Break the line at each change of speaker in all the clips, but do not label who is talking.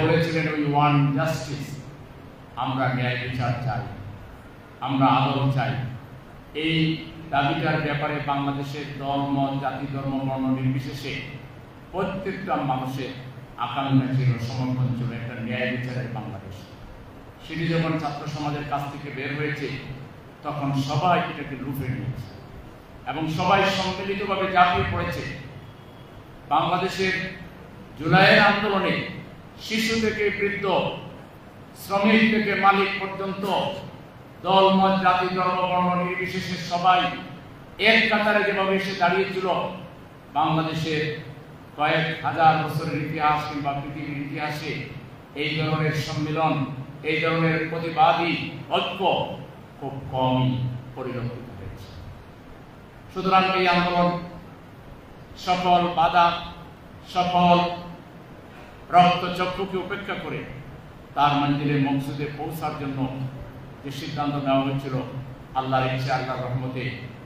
বলেছিলেন we want justice, আমরা ন্যায় বিচার চাই, আমরা আদর চাই। এই দাবিটার ব্যাপারে বাংলাদেশের দল মত জাতি ধর্ম বর্ণ নির্বিশেষে প্রত্যেকটা মানুষের আকাঙ্ক্ষা ছিল, সমর্থন ছিল একটা ন্যায় বিচারের বাংলাদেশ। সেটি যখন ছাত্র সমাজের কাছ থেকে বের হয়েছে তখন সবাই এটাকে লুফে নিয়েছে এবং সবাই সম্মিলিতভাবে ঝাঁপিয়ে পড়েছে। বাংলাদেশের জুলাইয়ের আন্দোলনে শিশু থেকে বৃদ্ধ, শ্রমিক থেকে মালিক পর্যন্ত দল মত জাতি ধর্ম বর্ণ নির্বিশেষে সবাই এক কাতারে যেভাবে এসে দাঁড়িয়েছিল, বাংলাদেশের কয়েক হাজার বছরের ইতিহাস কিংবা পৃথিবীর ইতিহাসে এই ধরনের সম্মেলন, এই ধরনের প্রতিবাদী ঐক্য খুব কমই পরিলক্ষিত হয়েছে। সুতরাং এই আন্দোলন সকল বাধা, সকল রক্তচক্ষুকে উপেক্ষা করে তার মঞ্জিলের মকসুদে পৌঁছার জন্য যে সিদ্ধান্ত নেওয়া হয়েছিল, আল্লাহর ইচ্ছা আল্লাহর রহমতে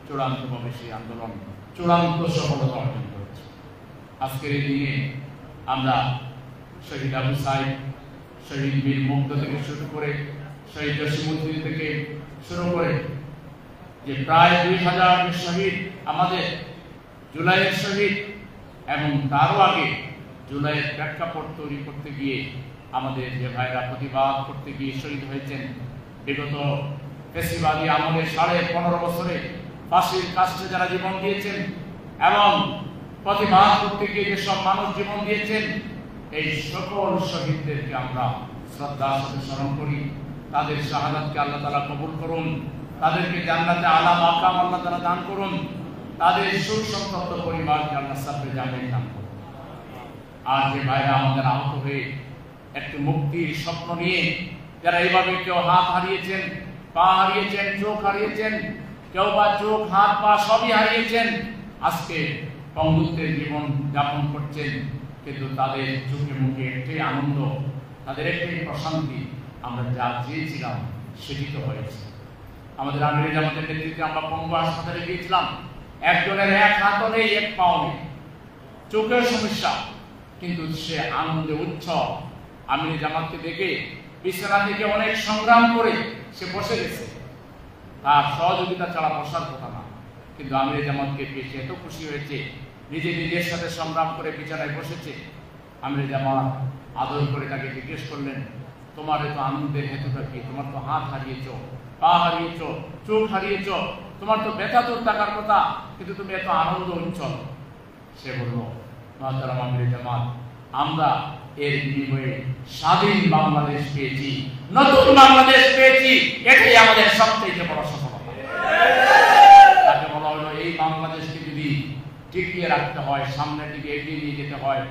চূড়ান্তভাবে সেই আন্দোলন চূড়ান্ত সফলতা অর্জন করেছে। আজকের এই দিনে আমরা শহীদ আবু সাইদ, শহীদ বীর মুগ্ধ থেকে শুরু করে শহীদ জসিমউদ্দিন থেকে শুরু করে যে প্রায় 2000 শহীদ আমাদের জুলাইয়ের শহীদ, এবং তারও আগে জুলাইয়ের প্রেক্ষাপট তৈরি করতে গিয়ে আমাদের যে ভাইরা প্রতিবাদ করতে গিয়ে শহীদ হয়েছেন, বিগত ফ্যাসিবাদী আমলে 15.5 বছরে ফাঁসির কাস্টে যারা জীবন দিয়েছেন এবং প্রতিবাদ করতে গিয়ে যেসব মানুষ জীবন দিয়েছেন, এই সকল শহীদদেরকে আমরা শ্রদ্ধার সাথে স্মরণ করি। তাদের শাহাদাতকে আল্লাহ তাআলা কবুল করুন, তাদেরকে জান্নাতে আলা মাকাম আল্লাহ তাআলা দান করুন, তাদের সুসন্তপ্ত পরিবারকে আল্লাহ সাবরে জামিন দান করুন। আর যে ভাইরা আমাদের আহত হয়ে একটু মুক্তির স্বপ্ন নিয়ে যারা এইভাবে কেউ হাত হারিয়েছেন, পা হারিয়েছেন, চোখ হারিয়েছেন, কেউ বা চোখ হাত পা সবই হারিয়েছেন, আজকে পঙ্গুত্বের জীবন যাপন করছেন, কিন্তু তাদের চোখে মুখে একটাই আনন্দ, তাদের একটাই প্রশান্তি, আমরা যা চেয়েছিলাম সেটি তো হয়েছে। আমাদের আমির জামাতের নেতৃত্বে আমরা পঙ্গু হাসপাতালে গিয়েছিলাম, একজনের এক হাতও নেই, এক পাও নেই, চোখের সমস্যা, কিন্তু সে আনন্দে উচ্ছল। আমির জামাতকে দেখে বিছানা থেকে অনেক সংগ্রাম করে সে বসে গেছে, তার সহযোগিতা ছাড়া বসার কথা না, কিন্তু আমির জামাতকে পেয়ে এত খুশি হয়েছে, নিজের সাথে সংগ্রাম করে বিছানায় বসেছে। আমির জামাত আদর করে তাকে জিজ্ঞেস করলেন, তোমার এত আনন্দের হেতুটা কি? তোমার তো হাত হারিয়েছ, পা হারিয়েছ, চোখ হারিয়েছ, তোমার তো ব্যথা তোর থাকার কথা, কিন্তু তুমি এত আনন্দ উচ্ছল। সে বলল, মহতারাম আমির জামাত, আমরা এর বিনিময়ে স্বাধীন বাংলাদেশ পেয়েছি, নতুন বাংলাদেশ পেয়েছি, এটাই আমাদের সবথেকে বড় সফলতা। তাকে বলা হলো, এই বাংলাদেশকে যদি টিকিয়ে রাখতে হয়, সামনের দিকে এগিয়ে নিয়ে যেতে হয়,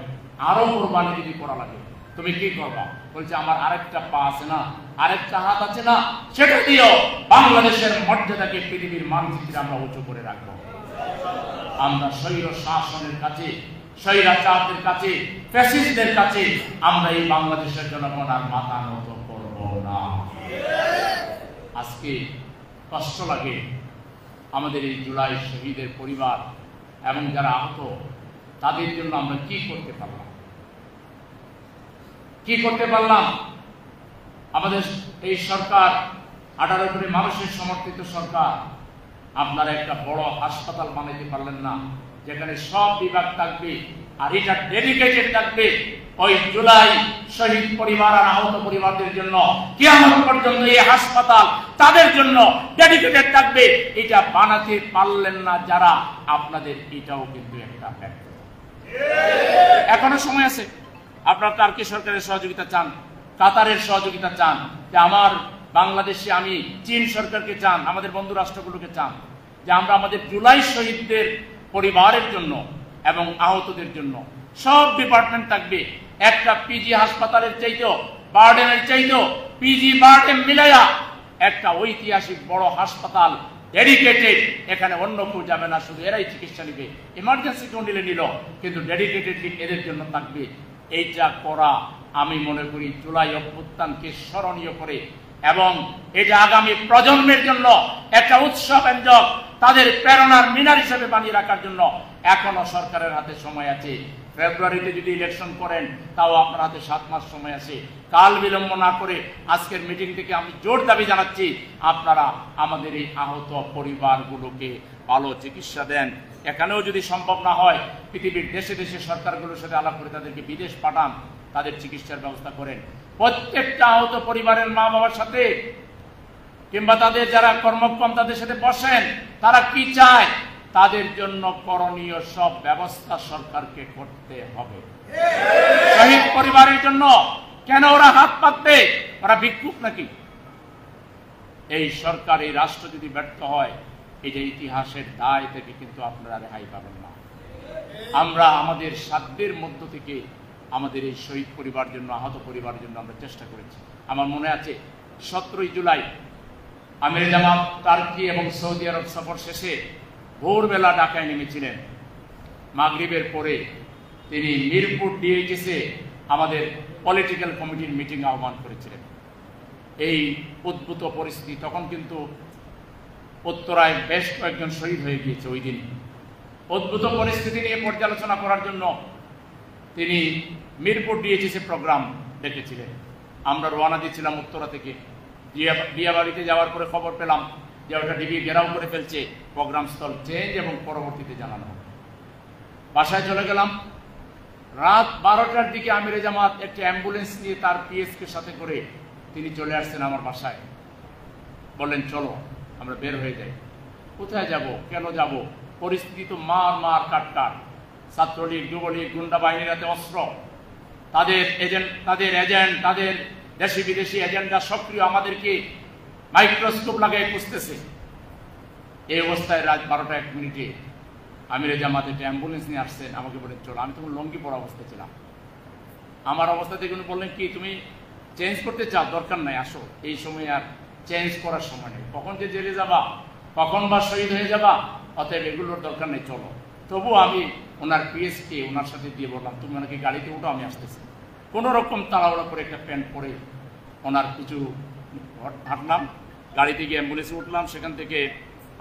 আরো কোরবানি যদি করা লাগে, তুমি কি করবা? বলছে, আমার আরেকটা পা আছে না, আরেকটা হাত আছে না, সেটা দিও বাংলাদেশের মর্যাদাকে পৃথিবীর মানচিত্রে আমরা উঁচু করে রাখবো। আমরা স্বৈর শাসনের কাছে, স্বৈরাচারদের কাছে, ফ্যাসিস্টদের কাছে আমরা এই বাংলাদেশের জনগণ আর মাথা নত করব না। আজকে কষ্ট লাগে আমাদের এই জুলাই শহীদের পরিবার এবং যারা আহত, তাদের জন্য আমরা কি করতে পারলাম? কি করতে পারলাম? আমাদের এই সরকার 18 কোটি মানুষের সমর্থিত সরকার, আপনারা একটা বড় হাসপাতাল বানাইতে পারলেন না, যেখানে সব বিভাগ থাকবে আর এটা ডেডিকেটেড থাকবে ওই জুলাই শহীদ পরিবার আর আহত পরিবারদের জন্য। কিয়ামত পর্যন্ত এই হাসপাতাল তাদের জন্য ডেডিকেটেড থাকবে। এটা বানাতে পারলেন না যারা, আপনাদের এটাও কিন্তু একটা ব্যর্থ। এখনো সময় আছে, আপনারা টার্কি সরকারের সহযোগিতা চান, কাতারের সহযোগিতা চান, যে আমার বাংলাদেশে আমি চীন সরকারকে চান, আমাদের বন্ধু রাষ্ট্রগুলোকে চান, যে আমরা আমাদের জুলাই শহীদদের পরিবারের জন্য এবং আহতদের জন্য সব ডিপার্টমেন্ট থাকবে। একটা পিজি হাসপাতালের চাইতেও, বার্ডেনের চাইতেও, পিজি বার্ডেন মিলাইয়া একটা ঐতিহাসিক বড় হাসপাতাল ডেডিকেটেড, এখানে অন্য কেউ যাবে না, শুধু এরাই চিকিৎসা নিবে। ইমার্জেন্সি কেউ নিল, কিন্তু ডেডিকেটেডলি এদের জন্য থাকবে। এইটা করা আমি মনে করি জুলাই অভ্যুত্থানকে স্মরণীয় করে এবং এটা আগামী প্রজন্মের জন্য একটা উৎসব ব্যঞ্জক, তাদের প্রেরণার মিনার হিসেবে বানিয়ে রাখার জন্য এখনো সরকারের হাতে সময় আছে। ফেব্রুয়ারিতে যদি ইলেকশন করেন তাও আপনার হাতে 7 মাস সময় আছে। কাল বিলম্ব না করে আজকের মিটিং থেকে আমি জোর দাবি জানাচ্ছি, আপনারা আমাদের এই আহত পরিবারগুলোকে ভালো চিকিৎসা দেন। এখানেও যদি সম্ভব না হয়, পৃথিবীর দেশে দেশে সরকারগুলোর সাথে আলাপ করে তাদেরকে বিদেশ পাঠান, তাদের চিকিৎসার ব্যবস্থা করেন। প্রত্যেকটা আহত পরিবারের মা বাবার সাথে কিংবা তাদের যারা কর্মক্ষম তাদের সাথে বসেন, তারা কি চায়, তাদের জন্য করণীয় সব ব্যবস্থা সরকারকে করতে হবে। শহীদ পরিবারের জন্য কেন ওরা হাত পাতবে? ওরা ভিক্ষুক নাকি? এই সরকার, এই রাষ্ট্র যদি ব্যর্থ হয়, এই যে ইতিহাসের দায় থেকে কিন্তু আপনারা রেহাই পাবেন না। আমরা আমাদের সাধ্যের মধ্য থেকে আমাদের এই শহীদ পরিবার জন্য, আহত পরিবারের জন্য আমরা চেষ্টা করেছি। আমার মনে আছে 17 জুলাই আমিরে জামাত টার্কি এবং সৌদি আরব সফর শেষে ভোরবেলা ঢাকায় নেমেছিলেন। মাগরিবের পরে তিনি মিরপুর ডিএইচএসে আমাদের পলিটিক্যাল কমিটির মিটিং আহ্বান করেছিলেন। এই উদ্ভূত পরিস্থিতি, তখন কিন্তু উত্তরায় বেশ কয়েকজন শহীদ হয়ে গিয়েছে ওই দিন। উদ্ভূত পরিস্থিতি নিয়ে পর্যালোচনা করার জন্য তিনি মিরপুর ডিএইচএসে প্রোগ্রাম ডেকেছিলেন। আমরা রওনা দিয়েছিলাম উত্তরা থেকে। দিয়াবাড়িতে যাওয়ার পরে খবর পেলাম যে ওটা ডিবি ঘেরাও করে ফেলছে, প্রোগ্রাম স্থল চেঞ্জ এবং পরবর্তীতে জানানো হবে। বাসায় চলে গেলাম। রাত 12টার দিকে আমিরে জামাত একটি অ্যাম্বুলেন্স নিয়ে তার পিএসকে সাথে করে তিনি চলে আসছেন আমার বাসায়। বললেন চলো আমরা বের হয়ে যাই। কোথায় যাব, কেন যাব? পরিস্থিতি তো মার কাট। ছাত্রলীগ, যুবলীগ, গুন্ডা বাহিনীর হাতে অস্ত্র, তাদের এজেন্ট, তাদের দেশি বিদেশি এজেন্ডা সক্রিয়, আমাদেরকে মাইক্রোস্কোপ লাগাই খুঁজতেছে। এই অবস্থায় রাত 12টা 1 মিনিটে আমিরে জামাত একটা অ্যাম্বুলেন্স নিয়ে আসছেন, আমাকে বলেন চলো। আমি তখন লঙ্গি পরা অবস্থায় ছিলাম। আমার অবস্থা দেখে উনি বললেন কি তুমি চেঞ্জ করতে চাও? দরকার নাই, আসো। এই সময় আর চেঞ্জ করার সময় নেই, কখন যে জেলে যাবা, কখন বা শহীদ হয়ে যাবা, অতএব এগুলোর দরকার নেই, চলো। তবু আমি ওনার পিএসকে ওনার সাথে দিয়ে বললাম তুমি ওনাকে গাড়িতে উঠো, আমি আসতেছি। কোনো রকম তাড়াহুড়া করে একটা প্যান্ট পরে ওনার কিছু হাঁটলাম, গাড়িতে গিয়ে অ্যাম্বুলেন্সে উঠলাম। সেখান থেকে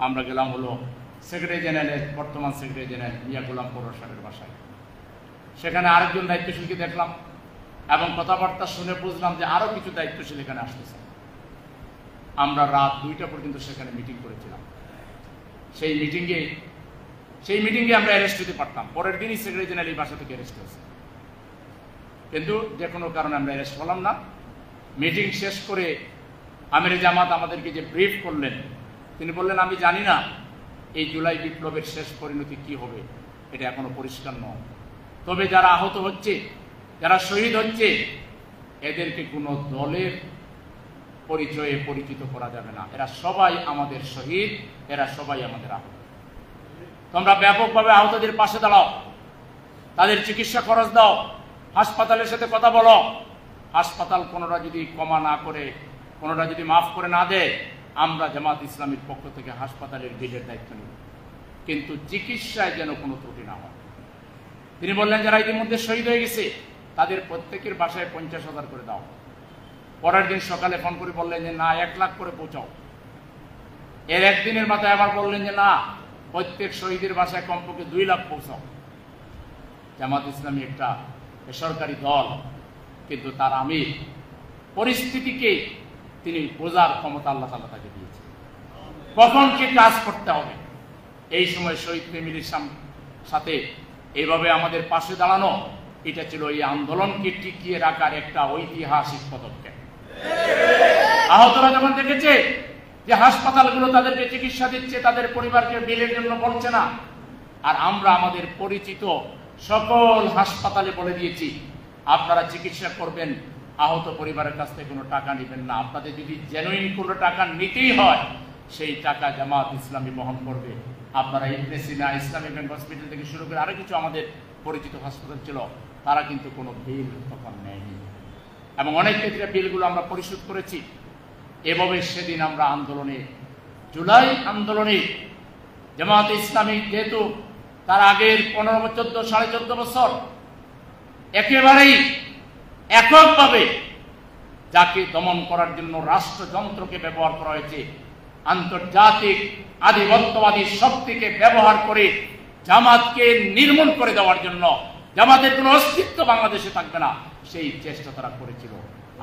আমরা গেলাম হলো সেক্রেটারি জেনারেলের, বর্তমান সেক্রেটারি জেনারেল মিয়া গোলাম পরোয়ার সাহেবের বাসায়। সেখানে আরেকজন দায়িত্বশীলকে দেখলাম এবং কথাবার্তা শুনে বুঝলাম যে আরও কিছু দায়িত্বশীল এখানে আসতেছে। আমরা রাত 2টা পর্যন্ত সেখানে মিটিং করেছিলাম। সেই মিটিংয়ে আমরা অ্যারেস্ট হতে পারতাম। পরের দিনই সেক্রেটারি জেনারেল এই বাসা থেকে অ্যারেস্ট হয়েছে, কিন্তু যে কোনো কারণে আমরা অ্যারেস্ট হলাম না। মিটিং শেষ করে আমিরে জামাত আমাদেরকে যে ব্রিফ করলেন, তিনি বললেন আমি জানি না এই জুলাই বিপ্লবের শেষ পরিণতি কি হবে, এটা এখনো পরিষ্কার নয়। তবে যারা আহত হচ্ছে, যারা শহীদ হচ্ছে, এদেরকে কোনো দলের পরিচয়ে পরিচিত করা যাবে না। এরা সবাই আমাদের শহীদ, এরা সবাই আমাদের আহত। তোমরা ব্যাপকভাবে আহতদের পাশে দাঁড়াও, তাদের চিকিৎসা খরচ দাও, হাসপাতালের সাথে কথা বলো। হাসপাতাল কোনোটা যদি ক্ষমা না করে, কোনোটা যদি মাফ করে না দেয়, আমরা জামাত ইসলামীর পক্ষ থেকে হাসপাতালের বিলের দায়িত্ব নিব, কিন্তু চিকিৎসায় যেন কোনো ত্রুটি না হয়। তিনি বললেন যারা ইতিমধ্যে শহীদ হয়ে গেছে তাদের প্রত্যেকের বাসায় 50,000 করে দাও। পরের দিন সকালে ফোন করে বললেন যে না 1 লাখ করে পৌঁছাও। এর একদিনের মাথায় আবার বললেন যে না প্রত্যেক শহীদের বাসায় কমপক্ষে 2 লাখ পৌঁছাও। জামাত ইসলামী একটা বেসরকারি দল, কিন্তু তার আমির পরিস্থিতিকে তিনি বোঝার ক্ষমতা আল্লাহ তাআলা তাকে দিয়েছে, কখন কি কাজ করতে হবে। এই সময় শহীদ ফ্যামিলির সাথে এইভাবে আমাদের পাশে দাঁড়ানো, এটা ছিল এই আন্দোলনকে টিকিয়ে রাখার একটা ঐতিহাসিক পদক্ষেপ। আহতরা যখন দেখেছে যে হাসপাতালগুলো তাদেরকে চিকিৎসা দিচ্ছে, তাদের পরিবারকে বিলের জন্য বলছে না, আর আমরা আমাদের পরিচিত সকল হাসপাতালে বলে দিয়েছি আপনারা চিকিৎসা করবেন, আহত পরিবারের কাছ থেকে কোনো টাকা নেবেন না। আপনাদের যদি জেনুইন কোনো টাকা নিতেই হয় সেই টাকা জামাত ইসলামী বহন করবে। আপনারা ইবনে সিনা ইসলামী ব্যাংক হসপিটাল থেকে শুরু করে আরো কিছু আমাদের পরিচিত হাসপাতাল ছিল, তারা কিন্তু কোনো বিল তখন নেয়নি, এবং অনেক ক্ষেত্রে বিলগুলো আমরা পরিশোধ করেছি। এভাবে সেদিন আমরা আন্দোলনে, জুলাই আন্দোলনে জামাত ইসলামী যেহেতু তার আগের 15, 14, 14.5 বছর একেবারেই এককভাবে যাকে দমন করার জন্য রাষ্ট্রযন্ত্রকে ব্যবহার করা হয়েছে, আন্তর্জাতিক আধিপত্যবাদী শক্তিকে ব্যবহার করে জামাতকে নির্মূল করে দেওয়ার জন্য জামাতের কোনো অস্তিত্ব বাংলাদেশে থাকবে না, সেই চেষ্টা তারা করেছিল।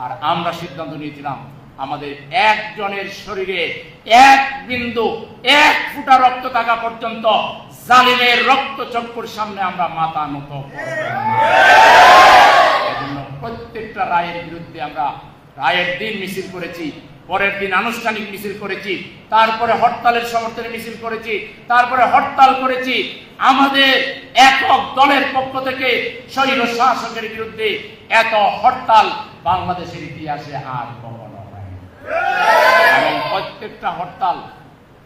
আর আমরা সিদ্ধান্ত নিয়েছিলাম আমাদের একজনের শরীরে এক বিন্দু, এক ফুটা রক্ত থাকা পর্যন্ত জালিমের রক্ত চক্ষুর সামনে আমরা মাথা নত করব না। এজন্য প্রত্যেকটা রায়ের বিরুদ্ধে আমরা রায়ের দিন মিছিল করেছি, পরের দিন আনুষ্ঠানিক মিছিল করেছি, তারপরে হরতালের সমর্থনে মিছিল করেছি, তারপরে হরতাল করেছি। আমাদের একক দলের পক্ষ থেকে স্বৈর শাসকের বিরুদ্ধে এত হরতাল বাংলাদেশের ইতিহাসে আর কখনো হয়নি। এবং প্রত্যেকটা হরতাল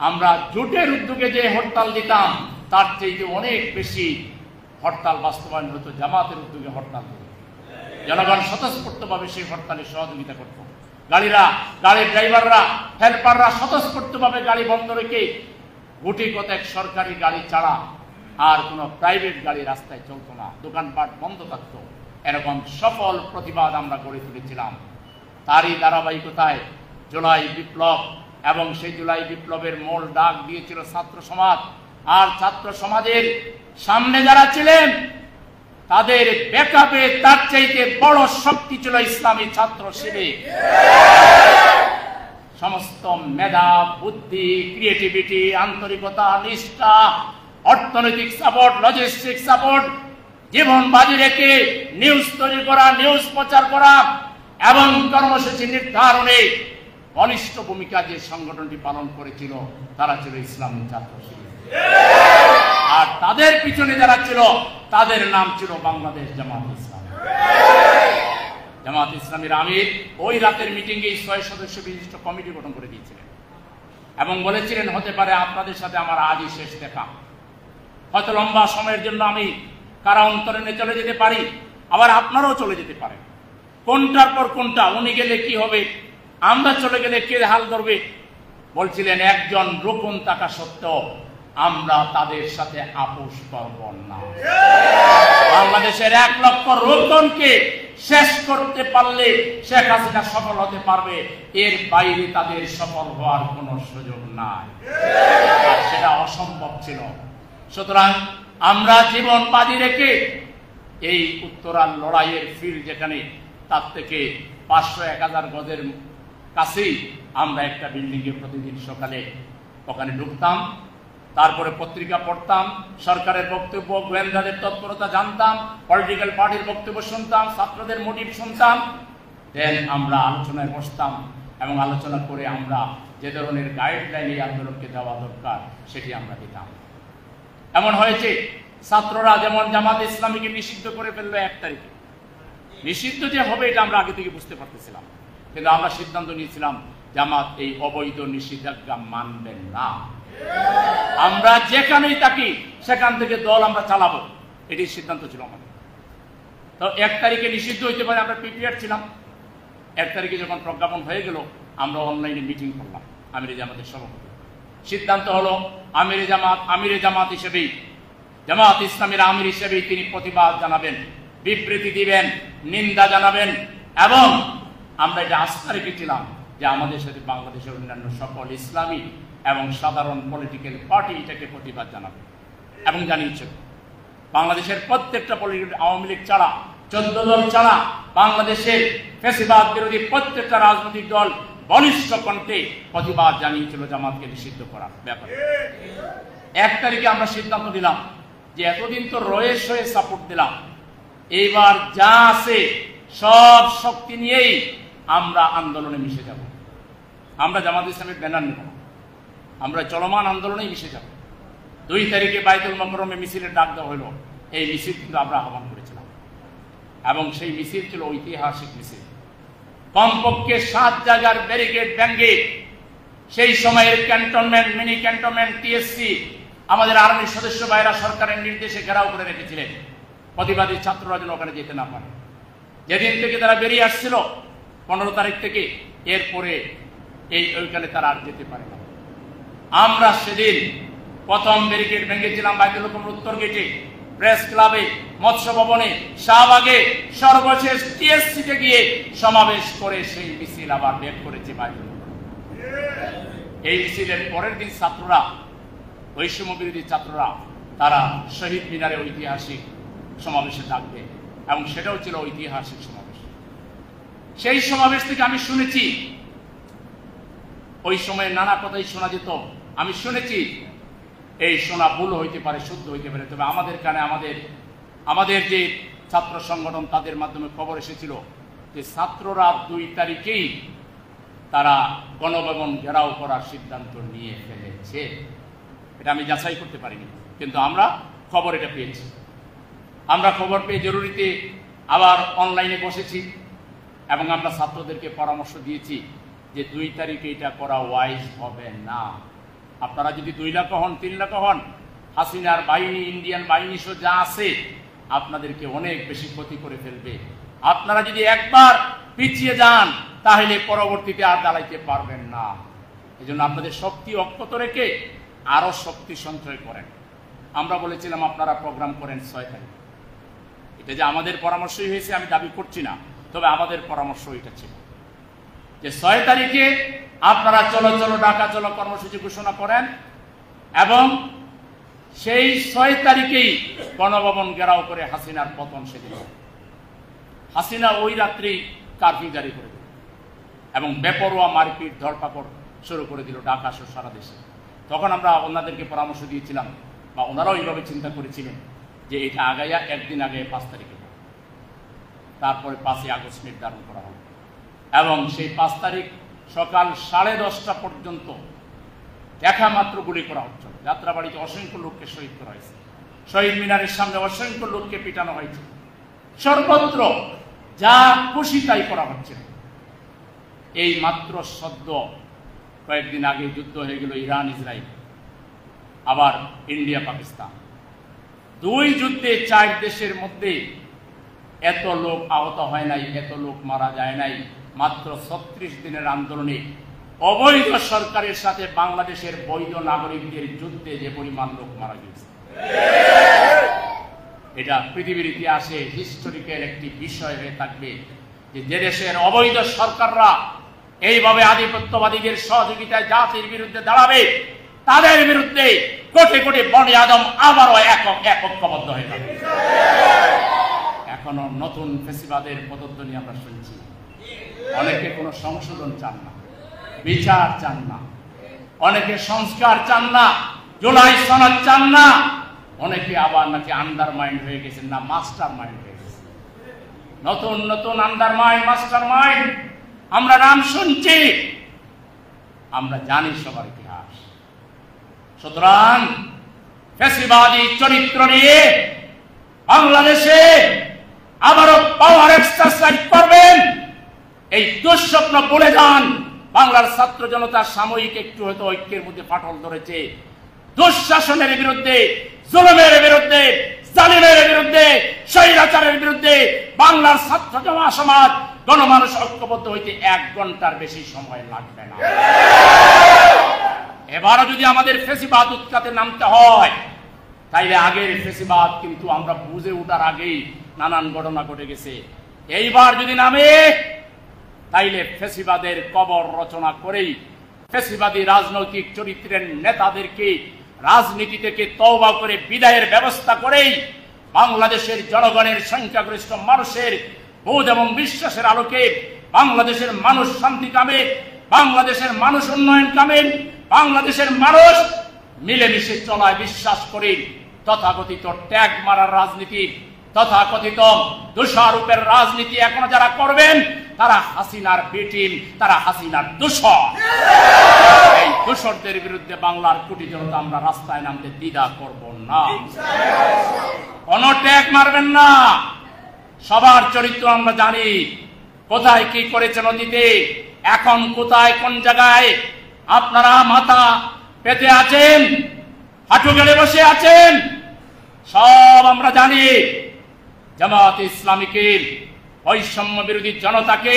আমরা জোটের উদ্যোগে যে হরতাল দিতাম তার চেয়ে অনেক বেশি হরতাল বাস্তবায়ন হতো জামাতের উদ্যোগে হরতাল দিত। জনগণ স্বতঃস্ফূর্তভাবে সেই হরতালে সহযোগিতা করত। গাড়ির ড্রাইভাররা, হেল্পাররা স্বতঃস্ফূর্তভাবে গাড়ি বন্ধ রেখে গুটি কতক সরকারি গাড়ি ছাড়া আর কোনো প্রাইভেট গাড়ি রাস্তায় চলতো না, দোকানপাট বন্ধ থাকত। এরকম সফল প্রতিবাদ আমরা গড়ে তুলেছিলাম। তারই ধারাবাহিকতায় জুলাই বিপ্লব, এবং সেই জুলাই বিপ্লবের মূল ডাক দিয়েছিল ছাত্র সমাজ। আর ছাত্র সমাজের সামনে যারা ছিলেন তাদের ব্যাকআপে তার চাইতে বড় শক্তি ছিল ইসলামী ছাত্র শিবির। সমস্ত মেধা, বুদ্ধি, ক্রিয়েটিভিটি, আন্তরিকতা, নিষ্ঠা, অর্থনৈতিক সাপোর্ট, লজিস্টিক সাপোর্ট, জীবন বাজি রেখে নিউজ তৈরি করা, নিউজ প্রচার করা এবং কর্মসূচি নির্ধারণে বলিষ্ঠ ভূমিকা যে সংগঠনটি পালন করেছিল তারা ছিল ইসলামী ছাত্র শিবির। আর তাদের পিছনে যারা ছিল তাদের নাম ছিল বাংলাদেশ জামাত ইসলামী। জামাত ইসলামীর আমির ওই রাতের মিটিংয়ে 6 সদস্য বিশিষ্ট কমিটি গঠন করে দিয়েছিলেন এবং বলেছিলেন, হতে পারে আপনাদের সাথে আমার আজই শেষ দেখা, হয়তো লম্বা সময়ের জন্য আমি কারা অন্তরণে চলে যেতে পারি, আবার আপনারাও চলে যেতে পারেন। কোনটার পর কোনটা, উনি গেলে কি হবে, আমরা চলে গেলে কে হাল ধরবে। বলছিলেন একজন রুকুন থাকা সত্ত্বেও আমরা তাদের সাথে আপোষ করব না। বাংলাদেশের 1 লক্ষ রুকুনকে শেষ করতে পারলে শেখ হাসিনা সফল হতে পারবে, এর বাইরে তাদের সফল হওয়ার কোনো সুযোগ নাই। আর সেটা অসম্ভব ছিল। সুতরাং আমরা জীবন বাজি রেখে এই উত্তরার লড়াইয়ের ফিল্ড যেখানে, তার থেকে 500-1000 গজের কাছেই আমরা একটা বিল্ডিংয়ে প্রতিদিন সকালে ওখানে ঢুকতাম, তারপরে পত্রিকা পড়তাম, সরকারের বক্তব্য, গোয়েন্দাদের তৎপরতা জানতাম, পলিটিক্যাল পার্টির বক্তব্য শুনতাম, ছাত্রদের মোটিভ শুনতাম। দেন আমরা আলোচনায় বসতাম এবং আলোচনা করে আমরা যে ধরনের গাইডলাইন এই আন্দোলনকে দেওয়া দরকার সেটি আমরা দিতাম। এমন হয়েছে ছাত্ররা যেমন জামাত ইসলামীকে নিষিদ্ধ করে ফেললো 1 তারিখে। নিষিদ্ধ যে হবে এটা আমরা আগে থেকে বুঝতে পারতেছিলাম, কিন্তু আমরা সিদ্ধান্ত নিয়েছিলাম জামাত এই অবৈধ নিষেধাজ্ঞা মানবেন না। আমরা যেখানেই থাকি সেখান থেকে দল আমরা চালাবো, এটি সিদ্ধান্ত ছিল আমাদের। তো 1 তারিখে নিষিদ্ধ হইতে পারে, আমরা প্রিপেয়ার ছিলাম। 1 তারিখে যখন প্রজ্ঞাপন হয়ে গেল আমরা অনলাইনে মিটিং করলাম আমিরে জামাতের সভাপতি। সিদ্ধান্ত হলো আমিরে জামাত হিসেবেই, জামাত ইসলামের আমির হিসেবেই তিনি প্রতিবাদ জানাবেন, বিবৃতি দিবেন, নিন্দা জানাবেন। এবং আমরা এটা আস্থা রেখেছিলাম যে আমাদের সাথে বাংলাদেশের অন্যান্য সকল ইসলামী এবং সাধারণ পলিটিক্যাল পার্টি এটাকে প্রতিবাদ জানাবে এবং জানিয়েছে। বাংলাদেশের প্রত্যেকটা পলিটিক্যাল, আওয়ামী লীগ ছাড়া, 14 দল ছাড়া বাংলাদেশের ফ্যাসিবাদ বিরোধী প্রত্যেকটা রাজনৈতিক দল বলিষ্ঠ কণ্ঠে প্রতিবাদ জানিয়েছিল জামাতকে নিষিদ্ধ করার ব্যাপারে। 1 তারিখে আমরা সিদ্ধান্ত নিলাম যে এতদিন তো রয়েস হয়ে সাপোর্ট দিলাম, এইবার যা আছে সব শক্তি নিয়েই আমরা আন্দোলনে মিশে যাব। আমরা জামাত ইসলামের ব্যানার নেব, আমরা চলমান আন্দোলনেই মিশে যাব। 2 তারিখে বাইতুল মোকাররমে মিছিলের ডাক দেওয়া হলো। এই মিছিল কিন্তু আমরা আহ্বান করেছিলাম এবং সেই মিছিল ছিল ঐতিহাসিক মিছিল। কমপক্ষে 7 জায়গার ব্যারিকেড ভেঙে সেই সময়ের ক্যান্টনমেন্ট, মিনি ক্যান্টনমেন্ট, টিএসসি আমাদের আর্মির সদস্য ভাইরা সরকারের নির্দেশে ঘেরাও করে রেখেছিলেন, প্রতিবাদী ছাত্ররা যেন ওখানে যেতে না পারে। যেদিন থেকে তারা বেরিয়ে আসছিল 15 তারিখ থেকে, এরপরে ওইখানে তারা আর যেতে পারে না। আমরা সেদিন প্রথম ব্যারিকেড ভেঙেছিলাম বাইতুল মোকাররমের উত্তর গেটে, প্রেস ক্লাবে, মৎস্য ভবনে, শাহবাগে, সর্বশেষ টিএসসিতে গিয়ে সমাবেশ করে সেই মিছিল আবার বের করেছে বাইতুল মোকাররম। এই মিছিলের পরের দিন ছাত্ররা, বৈষম্য বিরোধী ছাত্ররা, তারা শহীদ মিনারে ঐতিহাসিক সমাবেশে ডাকবে, এবং সেটাও ছিল ঐতিহাসিক সমাবেশ। সেই সমাবেশ থেকে আমি শুনেছি, ওই সময় নানা কথাই শোনা যেত, আমি শুনেছি এই শোনা ভুল হইতে পারে, শুদ্ধ হইতে পারে, তবে আমাদের কানে আমাদের যে ছাত্র সংগঠন তাদের মাধ্যমে খবর এসেছিল যে ছাত্ররা 2 তারিখেই তারা গণভবন ঘেরাও করার সিদ্ধান্ত নিয়ে ফেলেছে। এটা আমি যাচাই করতে পারিনি, কিন্তু আমরা খবর এটা পেয়েছি। আমরা খবর পেয়ে জরুরিতে আবার অনলাইনে বসেছি এবং আমরা ছাত্রদেরকে পরামর্শ দিয়েছি যে 2 তারিখে এটা করা ওয়াইজ হবে না। আপনারা যদি 2 লাখ হন, 3 লাখ হন, হাসিনার বাহিনী, ইন্ডিয়ান বাহিনী সহ যা আছে আপনাদেরকে অনেক বেশি ক্ষতি করে ফেলবে। আপনারা যদি একবার পিছিয়ে যান তাহলে পরবর্তীতে আর দাঁড়াইতে পারবেন না। এজন্য আপনাদের শক্তি অক্ষত রেখে আরো শক্তি সঞ্চয় করেন। আমরা বলেছিলাম আপনারা প্রোগ্রাম করেন 6 তারিখ। এটা যে আমাদের পরামর্শই হয়েছে আমি দাবি করছি না, তবে আমাদের পরামর্শ এটা ছিল যে 6 তারিখে আপনারা চলো চলো ঢাকা চলো কর্মসূচি ঘোষণা করেন, এবং সেই 6 তারিখেই গণভবন ঘেরাও করে হাসিনার পতন সেদিন। হাসিনা ওই রাত্রি কারফিউ জারি করে দিল এবং বেপরোয়া মারপিট ধরপাকড় শুরু করে দিল ঢাকা সহ সারা দেশে। তখন আমরা ওনাদেরকে পরামর্শ দিয়েছিলাম, বা ওনারাও এইভাবে চিন্তা করেছিলেন যে এটা আগাইয়া একদিন আগে 5 তারিখে, তারপরে 5ই আগস্ট নির্ধারণ করা হবে, এবং সেই 5 তারিখ সকাল 10:30 পর্যন্ত দেখা মাত্র গুলি করা হচ্ছে। যাত্রাবাড়িতে অসংখ্য লোককে শহীদ করা হয়েছে, শহীদ মিনারের সামনে অসংখ্য লোককে পিটানো হয়েছে, সর্বত্র যা খুশি তাই করা হচ্ছে। এই মাত্র সদ্য কয়েকদিন আগে যুদ্ধ হয়ে গেল ইরান ইসরায়েল, আবার ইন্ডিয়া পাকিস্তান। 2 যুদ্ধে 4 দেশের মধ্যে এত লোক আহত হয় নাই, এত লোক মারা যায় নাই। মাত্র 36 দিনের আন্দোলনে অবৈধ সরকারের সাথে বাংলাদেশের বৈধ নাগরিকদের যুদ্ধে যে পরিমাণ লোক মারা গেছে, এটা পৃথিবীর ইতিহাসে হিস্টোরিক্যাল একটি বিষয় হয়ে থাকবে যে দেশের অবৈধ সরকাররা এইভাবে আধিপত্যবাদীদের সহযোগিতায় জাতির বিরুদ্ধে দাঁড়াবে, তাদের বিরুদ্ধে কোটি কোটি বনি আদম আবারও একবদ্ধ হয়ে যাবে। এখনো নতুন ফেসিবাদের পদধ্বনি আমরা শুনছি। অনেকে কোনো সংশোধন চান না, বিচার চান না, অনেকে সংস্কার চান না, জুলাই সনদ চান না, অনেকে আবার নাকি আন্ডারমাইন্ড হয়ে গেছেন, না মাস্টার মাইন্ড হয়ে গেছে। নতুন নতুন আন্ডারমাইন্ড, মাস্টার মাইন্ড আমরা নাম শুনছি, আমরা জানি সবার ইতিহাস। সুতরাং ফ্যাসিবাদী চরিত্র নিয়ে বাংলাদেশে আবারও পাওয়ার এক্সারসাইজ করবেন, এই দুঃস্বপ্ন ভুলে যান। বাংলার ছাত্র জনতা সাময়িক একটু হয়তো ঐক্যের মধ্যে ফাটল ধরেছে, দুঃশাসনের বিরুদ্ধে, জুলুমের বিরুদ্ধে, জালিমের বিরুদ্ধে, স্বৈরাচারের বিরুদ্ধে বাংলার ছাত্র সমাজ গণমানুষ ঐক্যবদ্ধ হইতে 1 ঘন্টার বেশি সময় লাগবে না। এবারও যদি আমাদের ফেসিবাদ উৎখাতে নামতে হয়, তাইলে আগের ফেসিবাদ কিন্তু আমরা বুঝে ওঠার আগেই নানান ঘটনা ঘটে গেছে। এইবার যদি নামে, তাইলে ফেসিবাদের কবর রচনা করেই ফেসিবাদী রাজনৈতিক চরিত্রের নেতাদেরকে রাজনীতি থেকে তওবা করে বিদায়ের ব্যবস্থা করেই বাংলাদেশের জনগণের সংখ্যাগরিষ্ঠ মানুষের বোধ এবং বিশ্বাসের আলোকে বাংলাদেশের মানুষ শান্তি কামে, বাংলাদেশের মানুষ উন্নয়ন কামে, বাংলাদেশের মানুষ মিলেমিশে চলায় বিশ্বাস করে তথাকথিত ট্যাগ মারার রাজনীতি, তথাকথিত দোষারোপের রাজনীতি এখনো যারা করবেন তারা হাসিনার বেটিম, তারা হাসিনার দোষর। এই দোষরদের বিরুদ্ধে বাংলার কোটি জনতা আমরা রাস্তায় নামতে দ্বিধা করব না, কোন ট্যাগ মারবেন না। সবার চরিত্র আমরা জানি, কোথায় কি করেছেন অতীতে, এখন কোথায় কোন জায়গায় আপনারা মাথা পেতে আছেন, হাঁটু গেড়ে বসে আছেন, সব আমরা জানি। জামাত ইসলামীকে, বৈষম্য বিরোধী জনতাকে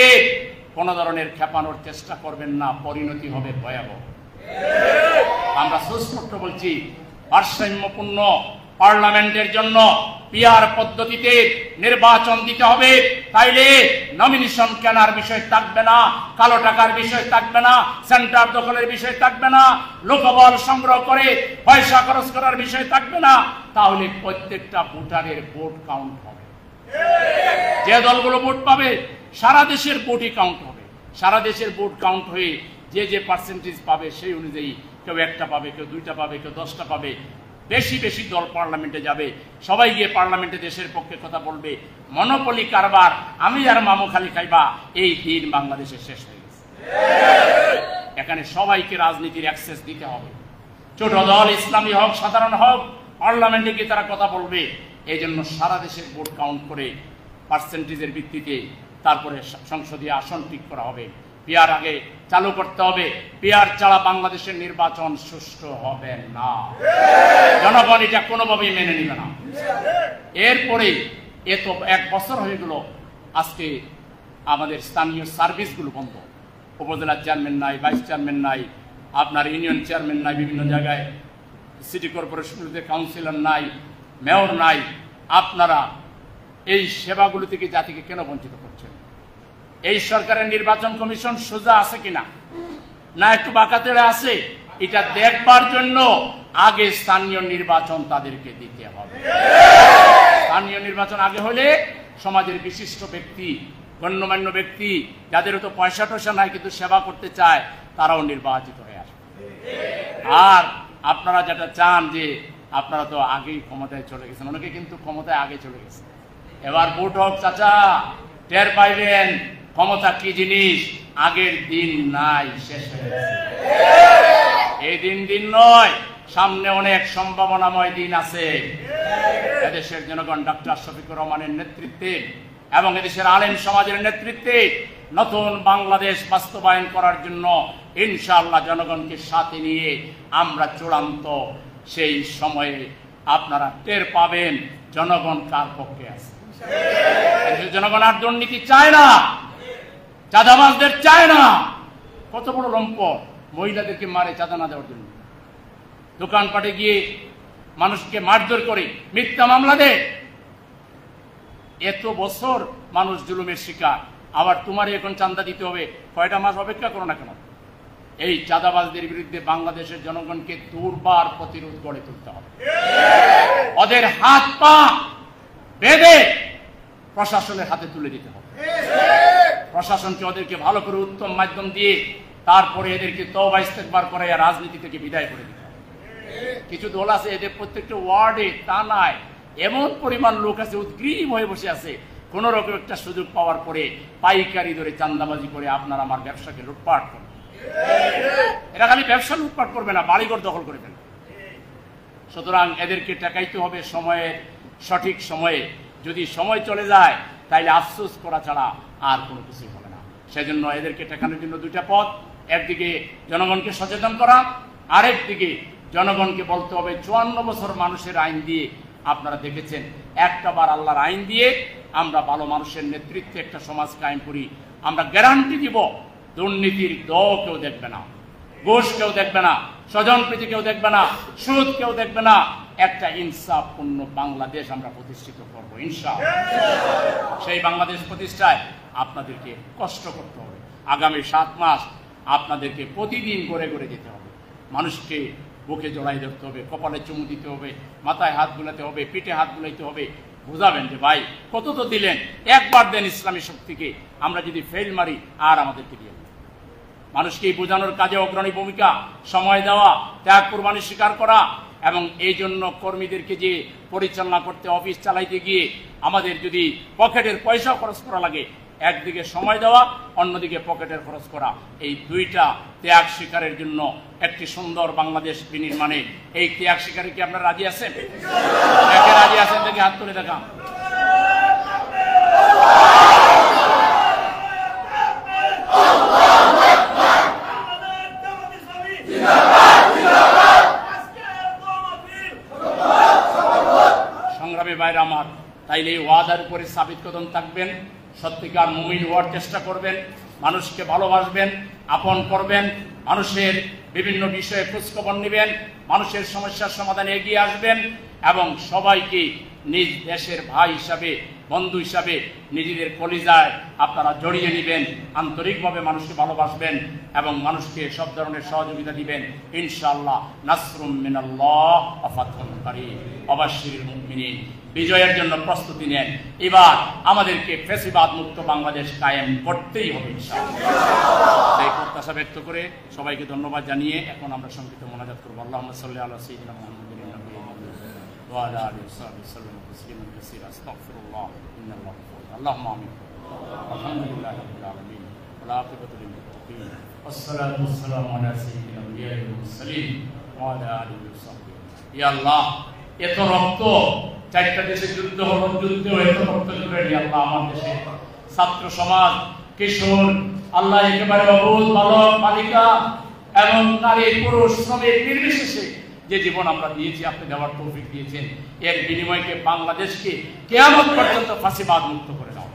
কোন ধরনের খেপানোর চেষ্টা করবেন না, পরিণতি হবে ভয়াবহ। আমরা সুস্পষ্ট বলছি, ভারসাম্যপূর্ণ পার্লামেন্টের জন্য পিআর পদ্ধতিতে নির্বাচন দিতে হবে, তাইলে নমিনেশন কেনার বিষয় থাকবে না, কালো টাকার বিষয় থাকবে না, সেন্টার দখলের বিষয় থাকবে না, লোকবল সংগ্রহ করে পয়সা খরচ করার বিষয় থাকবে না। তাহলে প্রত্যেকটা ভোটারের ভোট কাউন্ট হবে। যে দলগুলো ভোট পাবে সারা দেশের ভোটই কাউন্ট হবে। সারা দেশের ভোট কাউন্ট হয়ে যে যে পার্সেন্টেজ পাবে সেই অনুযায়ী কেউ একটা পাবে, কেউ দুইটা পাবে, কেউ 10টা পাবে। বেশি বেশি দল পার্লামেন্টে যাবে, সবাই গিয়ে পার্লামেন্টে দেশের পক্ষে কথা বলবে। মনোপলি কারবার, আমি আর মামু খালি খাইবা, এই দিন বাংলাদেশে শেষ হয়ে গেছে। এখানে সবাইকে রাজনীতির অ্যাক্সেস দিতে হবে। ছোট দল, ইসলামী হোক, সাধারণ হোক, পার্লামেন্টে গিয়ে তারা কথা বলবে। এই জন্য সারা দেশের ভোট কাউন্ট করে পার্সেন্টেজের ভিত্তিতে তারপরে সংসদীয় আসন ঠিক করা হবে। পিআর আগে চালু করতে হবে। পিআর ছাড়া বাংলাদেশের নির্বাচন সুষ্ঠু হবে না। জনগণ এটা কোনোভাবেই মেনে নিবে না। এরপরে এত 1 বছর হয়ে গেল, আজকে আমাদের স্থানীয় সার্ভিসগুলো বন্ধ। উপজেলার চেয়ারম্যান নাই, ভাইস চেয়ারম্যান নাই, আপনার ইউনিয়ন চেয়ারম্যান নাই, বিভিন্ন জায়গায় সিটি কর্পোরেশনগুলোতে কাউন্সিলর নাই, মেয়র নাই। আপনারা এই সেবাগুলো থেকে জাতিকে কেন বঞ্চিত করছেন? এই সরকারের নির্বাচন কমিশন সোজা আছে কিনা, না একটু বাঁকাতেড়ে আছে, এটা দেখবার জন্য আগে স্থানীয় নির্বাচন তাদেরকে দিতে হবে। স্থানীয় নির্বাচন আগে হলে সমাজের বিশিষ্ট ব্যক্তি, গণ্যমান্য ব্যক্তি, যাদের তো পয়সা টয়সা নাই কিন্তু সেবা করতে চায়, তারাও নির্বাচিত হয়ে আসবে। আর আপনারা যেটা চান যে আপনারা তো আগেই ক্ষমতায় চলে গেছেন, অনেকে কিন্তু ক্ষমতায় আগে চলে গেছে। এবার ভোট হোক চাচা, টের পাইবেন ক্ষমতা কি জিনিস। আগের দিন নাই, শেষ হয়ে গেছে। এই দিন নয়, সামনে অনেক সম্ভাবনাময় দিন আছে। এদেশের জনগণ ডক্টর শফিকুর রহমানের নেতৃত্বে এবং এদেশের আলেম সমাজের নেতৃত্বে নতুন বাংলাদেশ বাস্তবায়ন করার জন্য ইনশাআল্লাহ জনগণকে সাথে নিয়ে আমরা চূড়ান্ত সেই সময়ে আপনারা টের পাবেন জনগণ কার পক্ষে আছে। জনগণ আর দুর্নীতি চায় না, চাঁদাবাজদের চায় না। কত বড় লম্পট, মহিলাদেরকে মারে চাঁদা না দেওয়ার জন্য, দোকানপাটে গিয়ে মানুষকে মারধর করে, মিথ্যা মামলা দেয়। এত বছর মানুষ জুলুমের শিকার, আবার তোমারই এখন চাঁদা দিতে হবে। কয়টা মাস অপেক্ষা করো না কেন? এই চাঁদাবাজদের বিরুদ্ধে বাংলাদেশের জনগণকে দুর্বার প্রতিরোধ গড়ে তুলতে হবে। ওদের হাত পা বেঁধে প্রশাসনের হাতে তুলে দিতে হবে। প্রশাসনকে ওদেরকে ভালো করে উত্তম মাধ্যম দিয়ে তারপরে এদেরকে তওবা ইস্তেগফার করে রাজনীতি থেকে বিদায় করে দিতে হবে। কিছু দল আছে এদের প্রত্যেকটা ওয়ার্ডে তা নাই, এমন পরিমাণ লোক আছে উদ্গ্রীব হয়ে বসে আছে, কোন রকম একটা সুযোগ পাওয়ার পরে পাইকারি ধরে চাঁদাবাজি করে আপনার আমার ব্যবসাকে লুটপাট করবে। এরা খালি ব্যবসা লুটপাট করবে না, বাড়িঘর দখল করে ফেলবে। সুতরাং এদেরকে ঠেকাইতে হবে সময়ের সঠিক সময়ে। যদি সময় চলে যায় তাইলে আফসোস করা ছাড়া আর কোনো কিছুই হবে না। সেজন্য এদেরকে ঠেকানোর জন্য দুইটা পথ, একদিকে জনগণকে সচেতন করা, আরেকদিকে জনগণকে বলতে হবে 54 বছর মানুষের আইন দিয়ে আপনারা দেখেছেন, একটা বার আল্লাহর আইন দিয়ে আমরা ভালো মানুষের নেতৃত্বে একটা সমাজ কায়েম করি। আমরা গ্যারান্টি দিব দুর্নীতির দ কেউ দেখবে না, ঘুষ কেউ দেখবে না, স্বজনপ্রীতি কেউ দেখবে না, সুদ কেউ দেখবে না। একটা ইনসাফপূর্ণ বাংলাদেশ আমরা প্রতিষ্ঠিত করবো ইনশাআল্লাহ। সেই বাংলাদেশ প্রতিষ্ঠায় আপনাদেরকে কষ্ট করতে হবে। আগামী 7 মাস আপনাদেরকে প্রতিদিন গড়ে গড়ে যেতে হবে। মানুষকে বুকে জড়াই ধরতে হবে, কপালে চুমু দিতে হবে, মাথায় হাত বুলাতে হবে, পিঠে হাত বুলাইতে হবে। বুঝাবেন যে ভাই কত তো দিলেন, একবার দেন ইসলামী শক্তিকে, আমরা যদি ফেল মারি আর আমাদেরকে দিয়ে। মানুষকে বোঝানোর কাজে অগ্রণী ভূমিকা, সময় দেওয়া, ত্যাগ কুরবানি স্বীকার করা, এবং এই জন্য কর্মীদেরকে যে পরিচালনা করতে অফিস চালাইতে গিয়ে আমাদের যদি পকেটের পয়সা খরচ করা লাগে, একদিকে সময় দেওয়া, অন্যদিকে পকেটের খরচ করা, এই দুইটা ত্যাগ স্বীকারের জন্য একটি সুন্দর বাংলাদেশ বিনির্মাণে এই ত্যাগ স্বীকারে কি আপনারা রাজি আছেন? রাজি আছেন দেখে হাত তুলে দেখান। সংগ্রামী ভাইরা আমার, তাইলে এই ওয়াদার উপরে সাবিত কদম থাকবেন, সত্যিকার মুমিন হওয়ার চেষ্টা করবেন, মানুষকে ভালোবাসবেন, আপন করবেন, মানুষের বিভিন্ন বিষয়ে খোঁজখবর নেবেন, মানুষের সমস্যার সমাধানে এগিয়ে আসবেন। এবং সবাইকে নিজ দেশের ভাই হিসাবে, বন্ধু হিসাবে নিজেদের কলিজায় আপনারা জড়িয়ে নেবেন, আন্তরিকভাবে মানুষকে ভালোবাসবেন এবং মানুষকে সব ধরনের সহযোগিতা দিবেন। ইনশাআল্লাহ নাসরুম মিনাল্লাহ ওয়া ফাতহুন কারীম। অবশ্যিরুল মুমিনিন, বিজয়ের জন্য প্রস্তুতি নেন। এবার আমাদেরকে ফ্যাসিবাদ মুক্ত বাংলাদেশ কায়েম করতেই হবে ইনশাআল্লাহ। এই প্রত্যাশা ব্যক্ত করে সবাইকে ধন্যবাদ জানিয়ে এখন আমরা সংক্ষিপ্ত মোনাজাত করব। আল্লাহুম্মা সাল্লি আলা সাইয়্যিদিনা মুহাম্মাদিন ওয়া আলা আলিহি ওয়া সাহবিহি সাল্লাম তাসলিমান কাসীরা। আস্তাগফিরুল্লাহ ইন্নাল্লাহু গফুর। আল্লাহুম্মা আমিন। আলহামদুলিল্লাহি রাব্বিল আলামিন ওয়া আকিবাতু লিল মুত্তাকিন ওয়াসসালাতু ওয়াসসালামু আলা সাইয়্যিদিল আমবিয়াই ওয়াল মুরসালিন ওয়া আলা আলিহি ওয়া সাহবিহি। ইয়া আল্লাহ, এত রক্ত, 4টা দেশে যুদ্ধ হলো, যুদ্ধে এত রক্ত ঝরে নি আল্লাহ, আমার দেশে ছাত্র সমাজ, কিশোর, আল্লাহ একেবারে অবুঝ বালক বালিকা এবং নারী পুরুষ শ্রমিক নির্বিশেষে যে জীবন আমরা দিয়েছি, আপনি দেওয়ার তৌফিক দিয়েছেন, এর বিনিময়কে বাংলাদেশকে কিয়ামত পর্যন্ত ফাঁসিবাদ মুক্ত করে দাও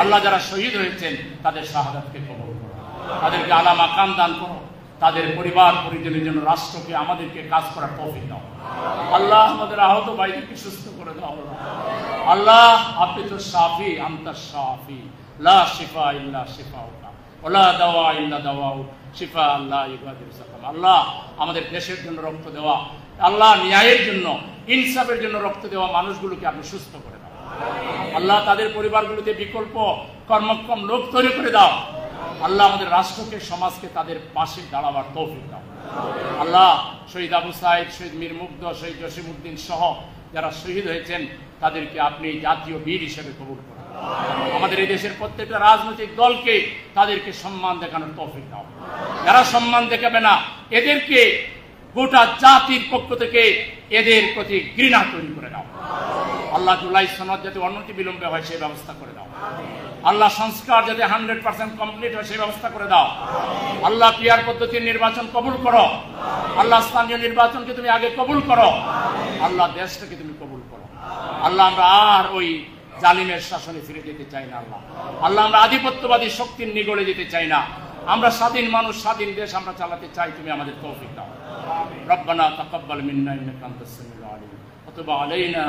আল্লাহ। যারা শহীদ হয়েছেন তাদের শাহাদাতকে কবুল করো, তাদেরকে আলা মাকাম দান করো, তাদের পরিবার পরিজনের জন্য রাষ্ট্রকে আমাদেরকে কাজ করার তৌফিক দাও আল্লাহ। আমাদের আহত ভাইদেরকে সুস্থ করে দাও আল্লাহ। আপনি তো শাফি, আনতা শাফি, লা শিফা ইল্লা শিফাউকা ওয়া লা দাওয়া ইল্লা দাওয়াউক, শিফা লা ইগাদিরু সাকাম। আল্লাহ, আমাদের দেশের জন্য রক্ত দেওয়া আল্লাহ, ন্যায়ের জন্য, ইনসাফের জন্য রক্ত দেওয়া মানুষগুলোকে আপনি সুস্থ করে দাও আল্লাহ। তাদের পরিবারগুলোতে বিকল্প কর্মক্ষম লোক তৈরি করে দাও আল্লাহ। আমাদের রাষ্ট্রকে, সমাজকে তাদের পাশে দাঁড়াবার তৌফিক দাও আল্লাহ। শহীদ আবু সাইদ, শহীদ মীর মুগ্ধ, শহীদ জসিমউদ্দিন সহ যারা শহীদ হয়েছেন তাদেরকে আপনি জাতীয় বীর হিসেবে কবুল করুন। আমাদের এই দেশের প্রত্যেকটা রাজনৈতিক দলকে তাদেরকে সম্মান দেখানোর তৌফিক দাও। যারা সম্মান দেখাবে না, এদেরকে গোটা জাতির পক্ষ থেকে এদের প্রতি ঘৃণা তৈরি করে দাও আল্লাহ। জুলাই সনদ যাতে অনতি বিলম্বে হয় সেই ব্যবস্থা করে দাও আল্লাহ। সংস্কার যাতে 100% কমপ্লিট হয় সেই ব্যবস্থা করে দাও আল্লাহ। পিয়ার পদ্ধতির নির্বাচন কবুল করো আল্লাহ। স্থানীয় নির্বাচনকে তুমি আগে কবুল করো আল্লাহ। দেশটাকে তুমি কবুল করো আল্লাহ। আমরা আর ওই জালিমের শাসনে ফিরে যেতে চাই না আল্লাহ। আল্লাহ, আমরা আধিপত্যবাদী শক্তির নিগড়ে যেতে চাই না। আমরা স্বাধীন মানুষ, স্বাধীন দেশ আমরা চালাতে চাই, তুমি আমাদের তৌফিক দাও। রব্বানা তাকাব্বাল মিন্না ইন্নাকা আনতাস সামিউল আলিম ওয়া তুব আলাইনা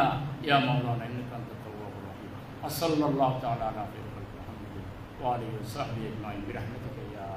ইয়া মাওলানা ইন্নাকা আনতাত তাওয়াবুর রহিম। সাল্লাল্লাহু তাআলা আলা মুহাম্মাদিন ওয়া আলিহি ওয়া সাহবিহি আজমাইন বিরহমাতিকা ইয়া